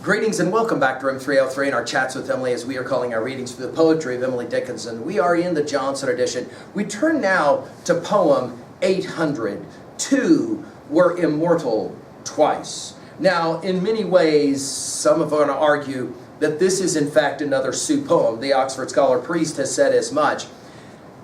Greetings and welcome back to Room 303 and our chats with Emily as we are calling our readings through the poetry of Emily Dickinson. We are in the Johnson edition. We turn now to poem 800, Two Were Immortal Twice. Now, in many ways, some are going to argue that this is in fact another Sue poem. The Oxford scholar Priest has said as much.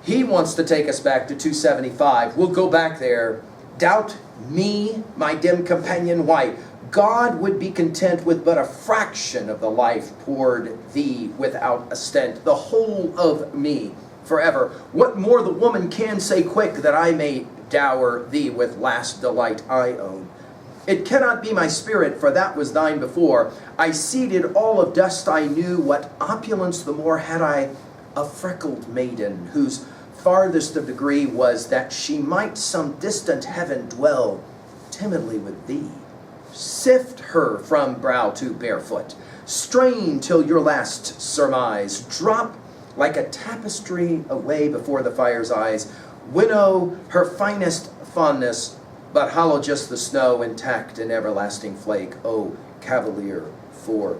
He wants to take us back to 275. We'll go back there. Doubt me, my dim companion white. God would be content with but a fraction of the life poured thee without a stint, the whole of me forever. What more the woman can say quick, that I may dower thee with last delight I own. It cannot be my spirit, for that was thine before. I seeded all of dust I knew, what opulence the more had I a freckled maiden, whose farthest of degree was that she might some distant heaven dwell timidly with thee. Sift her from brow to barefoot. Strain till your last surmise drop like a tapestry away before the fire's eyes. Winnow her finest fondness, but hollow just the snow intact and everlasting flake. Oh, cavalier, for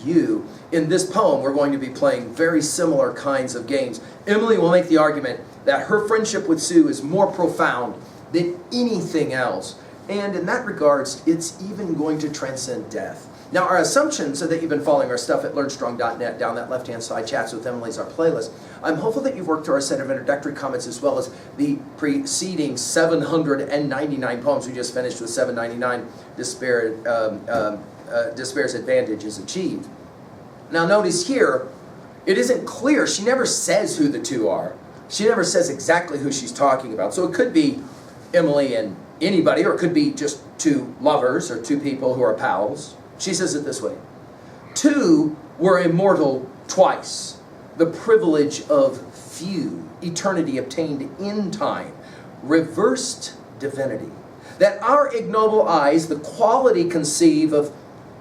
you. In this poem, we're going to be playing very similar kinds of games. Emily will make the argument that her friendship with Sue is more profound than anything else. And in that regards, it's even going to transcend death. Now, our assumptions are that you've been following our stuff at learnstrong.net. Down that left-hand side, Chats with Emily is our playlist. I'm hopeful that you've worked through our set of introductory comments as well as the preceding 799 poems. We just finished with 799, Despair's Advantage is Achieved. Now, notice here, it isn't clear. She never says who the two are. She never says exactly who she's talking about. So it could be Emily and anybody, or it could be just two lovers or two people who are pals. She says it this way. Two were immortal twice. The privilege of few. Eternity obtained in time. Reversed divinity. That our ignoble eyes the quality conceive of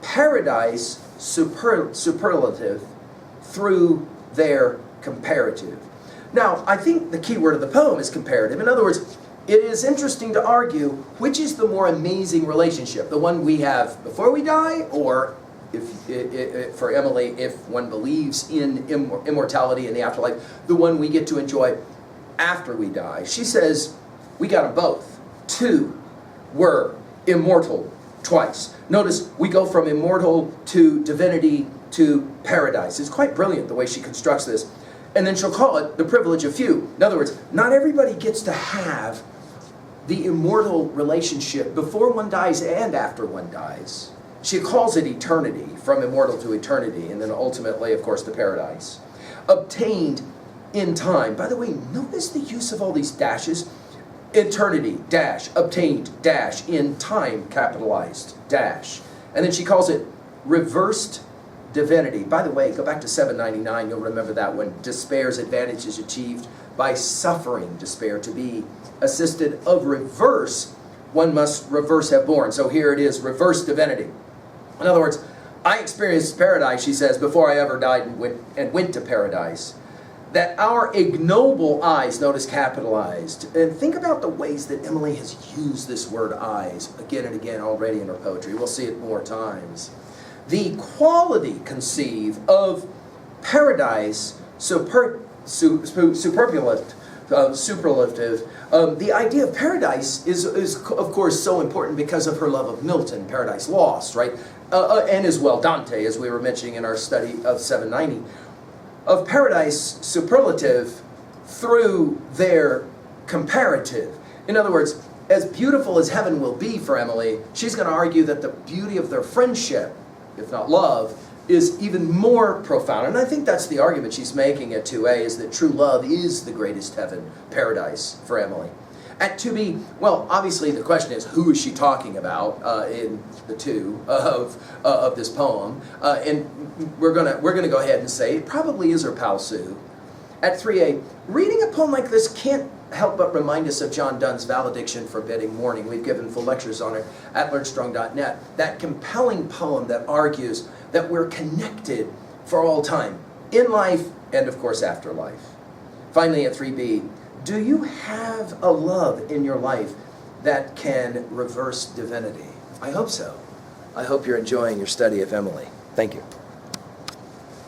paradise superlative through their comparative. Now, I think the key word of the poem is comparative. In other words, it is interesting to argue which is the more amazing relationship, the one we have before we die, or if for Emily, if one believes in immortality and the afterlife, the one we get to enjoy after we die. She says, we got them both. Two were immortal twice. Notice we go from immortal to divinity to paradise. It's quite brilliant the way she constructs this. And then she'll call it the privilege of few. In other words, not everybody gets to have the immortal relationship before one dies and after one dies. She calls it eternity, from immortal to eternity, and then ultimately, of course, to paradise. Obtained in time. By the way, notice the use of all these dashes. Eternity, dash, obtained, dash, in time, capitalized, dash. And then she calls it reversed divinity. By the way, go back to 799, you'll remember that one. Despair's advantage is achieved by suffering despair. To be assisted of reverse, one must reverse have borne. So here it is, reverse divinity. In other words, I experienced paradise, she says, before I ever died and went to paradise. That our ignoble eyes, notice capitalized, and think about the ways that Emily has used this word eyes again and again already in her poetry. We'll see it more times. The quality conceive of paradise superlative. The idea of paradise is of course so important because of her love of Milton, Paradise Lost, right? And as well Dante, as we were mentioning in our study of 790. Of paradise superlative through their comparative. In other words, as beautiful as heaven will be for Emily, she's going to argue that the beauty of their friendship, if not love, is even more profound. And I think that's the argument she's making at 2a, is that true love is the greatest heaven, paradise, for Emily. At 2b, well, obviously the question is, who is she talking about in the two of this poem? And we're gonna go ahead and say it probably is her pal Sue. At 3a, reading a poem like this can't help but remind us of John Donne's Valediction Forbidding Mourning. We've given full lectures on it at learnstrong.net. That compelling poem that argues that we're connected for all time, in life and of course after life. Finally at 3b, do you have a love in your life that can reverse divinity? I hope so. I hope you're enjoying your study of Emily. Thank you.